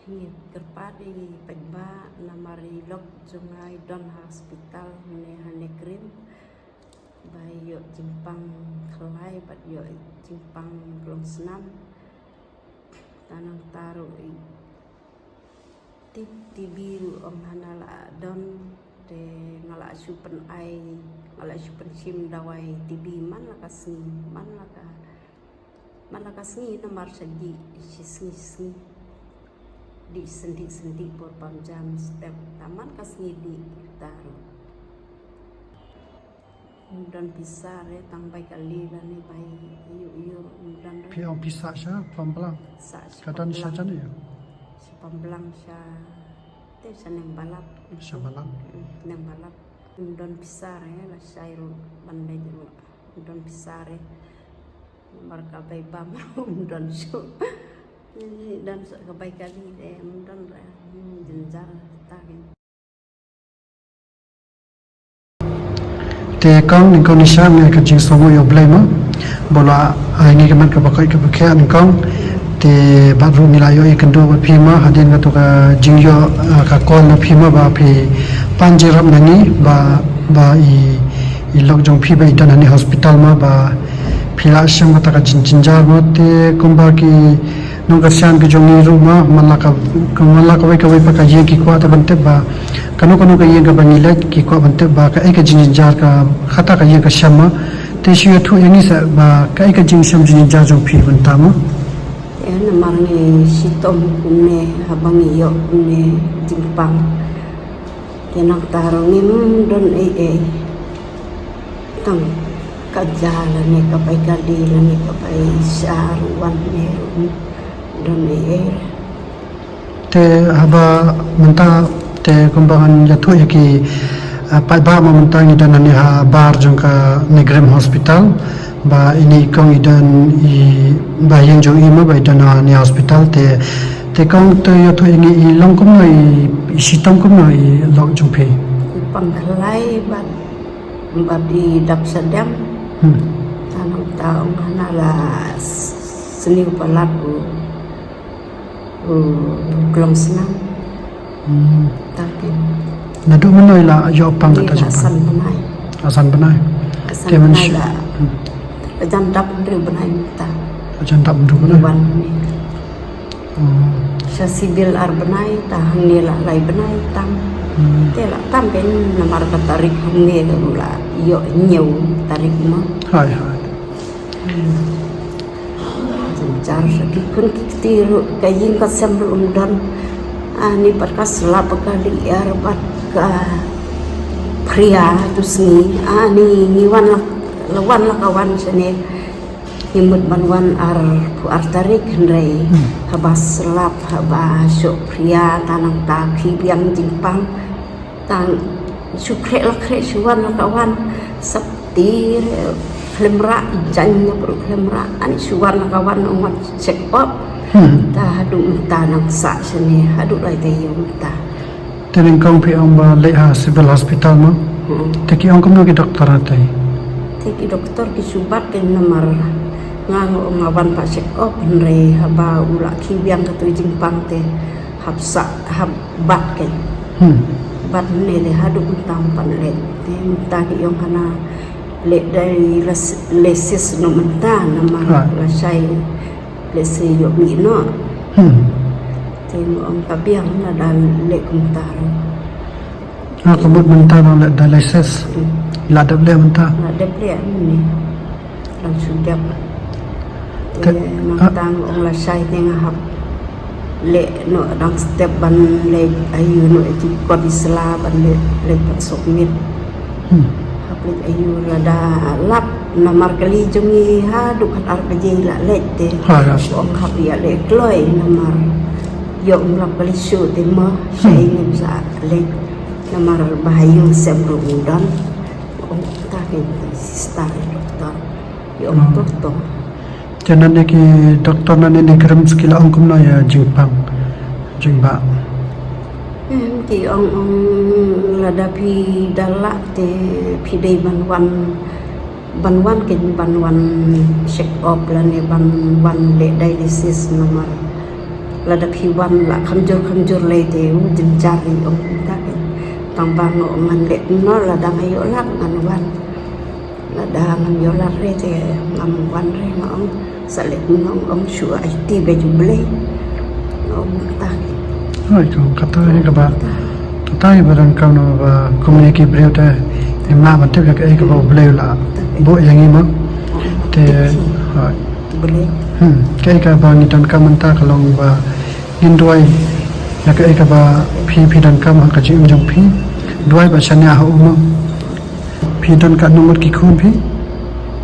Hingga kerpadi pagba na marilok jungay don hospital hane krim bayo jimpang kelai bat yo jimpang belum senam tanang taruh ti biru om hanala don de ngala supen ai ngala supen sim dawai tibi man la kasni man la kasni nomor segi sisni di sendi por jam step taman kasni di taruh dan bisa re tambah kali dan ni bayi yu dan piang pisah sya pamblang kata ni sya jani ya si pamblang sya te saneng balap neng balap dan bisa re la syairu bandai jero dan bisa re marka bay bam dan su dan kebaik kali deh dan jenjar takin te kong ningkong nisam ngai kajing songo yo blema bola ngai keman ke bakai ke bakya ningkong te baru milayo ikendo ba phima hadin ga to ka jingyo ka kol na phima ba phi panjirap nani ba i lok jong phi ba idan ani hospital ma ba phila sham ta ka jinjar mo te kumba ki nungka siang ke jongi rumah malaka wai pa ka ye ki kwa ta bante ba kanu ka ye ga bangile ki kwa bante ba ka ek jinjar ka khata ka ye ka shama te shiyo thu yangi sa ba ka ek jing sham jinjar jo phi banta mo na marngi sitom kunne habangi yo kunne jimpang tenang tarong don tang kajala ne kapai kadila ne kapai saruan ne don te haba menta te kumbangan yathu yaki pai ba ma menta ni dan ni ha bar jongka negrem hospital ba ini kong idan i ba yang jong ima ba idan ni hospital te kong te yathu ini i longkum no i sitom kum no i lok jong pe pangkalai bat di dap sedam tanang taong hanala seni palat kelong senang tapi nado menoi la yo pang kata asan asan benai la ajan dap ndre benai ta ajan dap ndre benai wan sa sibil ar benai ta hangi la lai benai tam te la tam ben namar ka tarik hangi la yo nyeu tarik ma hai jar sakit kun tiru kayin ka samru undan ani perkas lap kali arbat ka pria tu sini ani ngiwan lawan la kawan sene himut banwan pu artarik hendrai habas lap haba sok pria tanang taki biang jimpang tang sukre lakre suwan la kawan saptir klemra janya pro klemra ani suwan kawan umat sekop ta hadu tanang sa sene hadu lai te yong ta tening kong pi amba leha civil hospital ma teki ong kum ki doktor atai teki doktor ki subat ke namar ngang ngawan pa sekop nre haba ula ki biang ka tu jimpang te habsa habat ke bat ne le hadu tampan le te ta ki yong hana le dari lesis no menta nama la sai lesi yo mi no temo ang kabiang na dal le kumtar kabut menta no le da lesis la dab le menta ni lang sudap te nang ong la sai tengah hap le no dang step ban le ayu no itu kod isla ban le pasok mit haplit ayu rada lap namar kali jongi ha dukat ar kaje la lette ong hap ya le kloi namar yo lap kali su te ma sai ngem sa le namar bahayu semru udan ong ta ke sista doktor yo doktor janan ki doktor na ne gram skill ongkum na ya jingba ti ong lada pi dalak te pi dei banwan ken banwan check up la ne banwan le dialysis nomor lada piwan la kamjur le te jenjari om ta tang bang ngan le no lada ngayo lak ngan wan lada ngam yo la re te ngam wan re ngom sale ngom om shu ai ti be juble om ta Oi, kata ini kaba, tatai barang kau no komuniki beliau teh, emak betul ke ai kaba beliau lah, bu yang ini mah, teh, boleh kai kaba ni dan kau mentah kalau ba induai, ya kai kaba pi dan kau mah kaji ujung pi, duai bacanya hau umum, pi dan kau nomor kikun pi,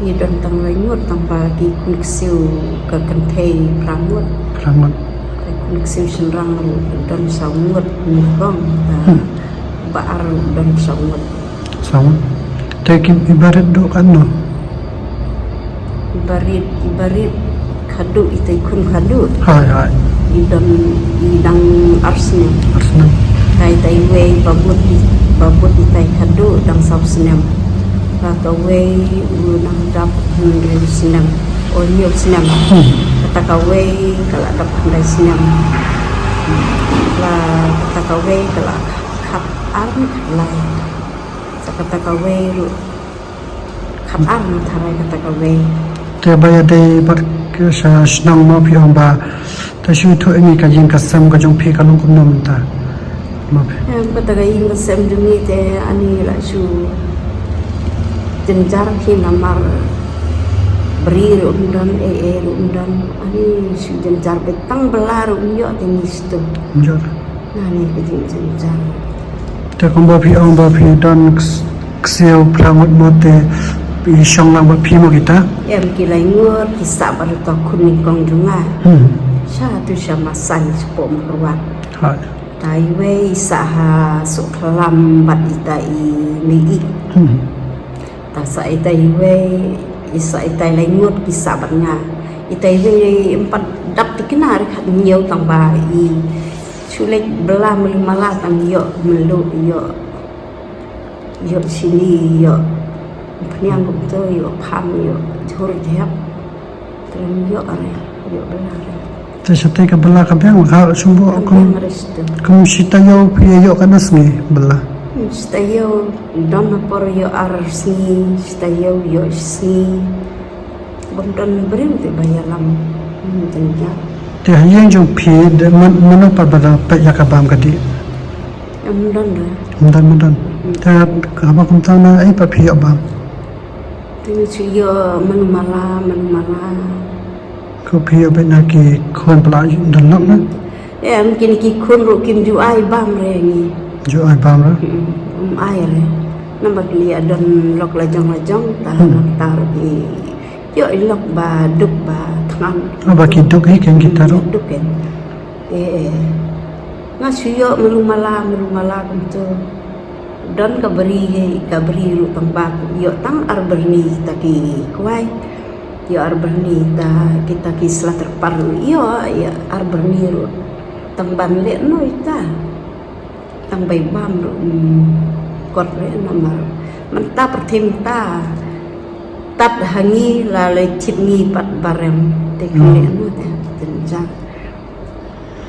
ni don tang lai ngut tang ba ki kun siu ka kan thei pramut perangut, kun siu senrang don saungut ni bang ba ar don saungut sama, teh kim ibarat do kan no, ibarit kadu itai kun kadu hai, idang arsnya arsna, kai tai we babut itai kadu dang sau senam kata we nang dap ngri senam onyo senam kata ka we kala dap ndai senam la kata ka we kala khap arm lai kata ka we khap arm tharai kata ka we teh bayar deh ber senang mau pi ba, teh shui tu ini kajian kasam kajong pi kalung kunom ta, mau pi. kata ka ing sem dumi te ani la shu jenjar ki namar beri undan undan ani shu jenjar betang belar unyo tenis tu Jor. nani kejing jenjar Teh kumba pi dan kseo perangut mote pi syong lang pi mo kita. em kilai ngur kisah baru to kuning kong junga sha tu sama san sepom ruat Hai. tai we saha suklam bat itai mei ta sa itai we isa itai lai ngut kisah batnya itai we empat dap dikenar khat nhiều tang ba i chulek bela mala tang yo melu yo sini yo pnyang kum to yo pham yo chur jep terus yo are yo bela Teh sate ke belah ke biang hal sumbu kum restu kum sita yo pi yo kanas ni belah. Stayo don por yo arsi stayo yo si bondon brim te bayalam tenja Teh yang jong pi de mana pa bala pa ya ka bam kadi. don ra Mudan. Teh apa kum tahu na ai pa pi yo bam. tu yo menumala Ko pi yo be na ki khon pala dan lok na. em kini ki khun ru kim ju ai bam re ni Jo ai bam ra. ai re nambah li adon lok lajong ta tar di yo lok ba duk ba than Apa ki duk hi ken kita ro. duk ken ngasuyo melumala kuntu don kaberi ru tang yo tang arberni taki kuai yo arberni ta kita kislah terparu yo ya arberni ru tang ban le no ita tang bay bam ru kot re namar menta pertim ta tap hangi la le chit ngi pat barem te kule no ta tenja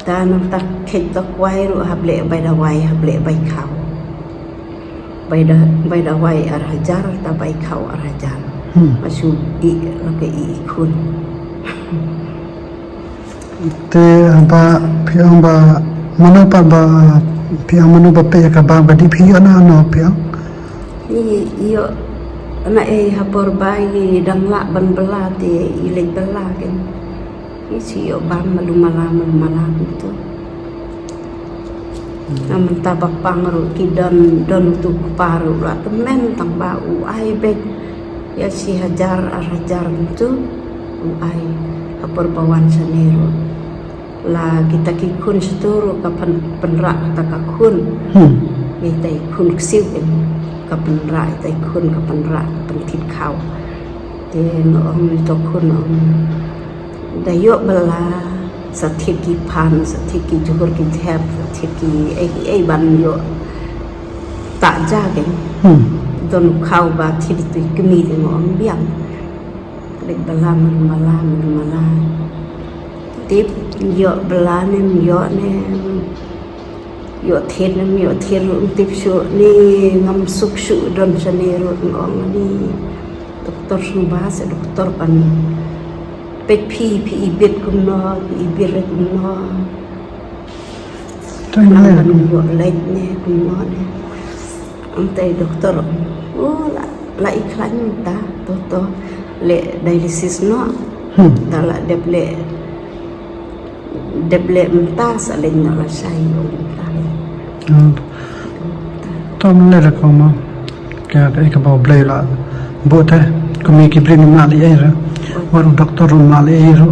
ta nam ta khet ta kwai ru hable bay da wai hable bay khau bay da wai ar hajar ta bay khau ar hajar masu i la ke i kun Teh apa pi ba mana pa ba pi mana ba pe ka bam kadi pi yo na no pi. ni yo na hapor bai dang la ban bela te i le bela ken isi yo bam malumala tu namun tabak pangru ki don tu paru la temen tang bau ai bet ya si hajar tu ai hapor bawan sanero la kita ki kun seturu kapan penrak ta ka kun ni tai kun ksiu ka penrak tai kun ka penrak pentit khau te ngom to kun om da yo bela sathit ki phan sathit ki juhur ki thep sathit ki ai ban yo ta ja ke don khau ba thit tu kmi de ngom biang le bela mala tip yo belane yo ne yo thiên tiếp shu ni ngam suk shu don sani ro ngong ni doktor suba se doktor pan pek pi ibet kum no ibet kum no Tengah nang yo lek ne kum no ne ante doktor la iklan ta to le dialysis no dala deble mta sa len no la sai yo Tom le la koma ka ka ba blay la bote kumi ki brin ma li era waru doktor ma li era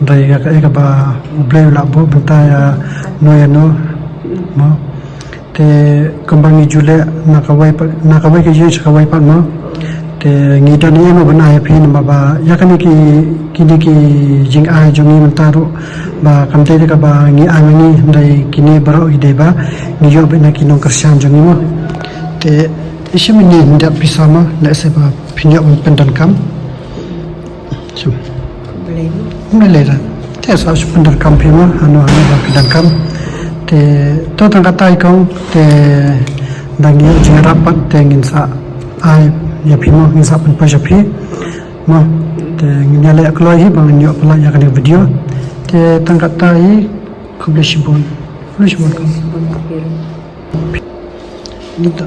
dai ka ba blay la bo bta ya no ya no ma te kambangi jule na ka wai ke je ka wai pa no te ngi ta ni ma bana ya phin ma ba ya ka ni ki jing ai jongi man taru ba kamte de ka ba ngi amani dai kini baro ide ba ni yo be na kinong kersian jongi mo te ishimi ni ndak pisama la se ba phinya un pendan kam so boleh le la te sa su pendan kam phima ano ba pendan kam te to tang katai kong te dangi jing rapat te ngin sa ai ya phima ngin sa pen pa japi mo te ngin le kloi hi bang nyo pala ya kan video te tang katai kubleshibon kam sebelum akhir Gitu.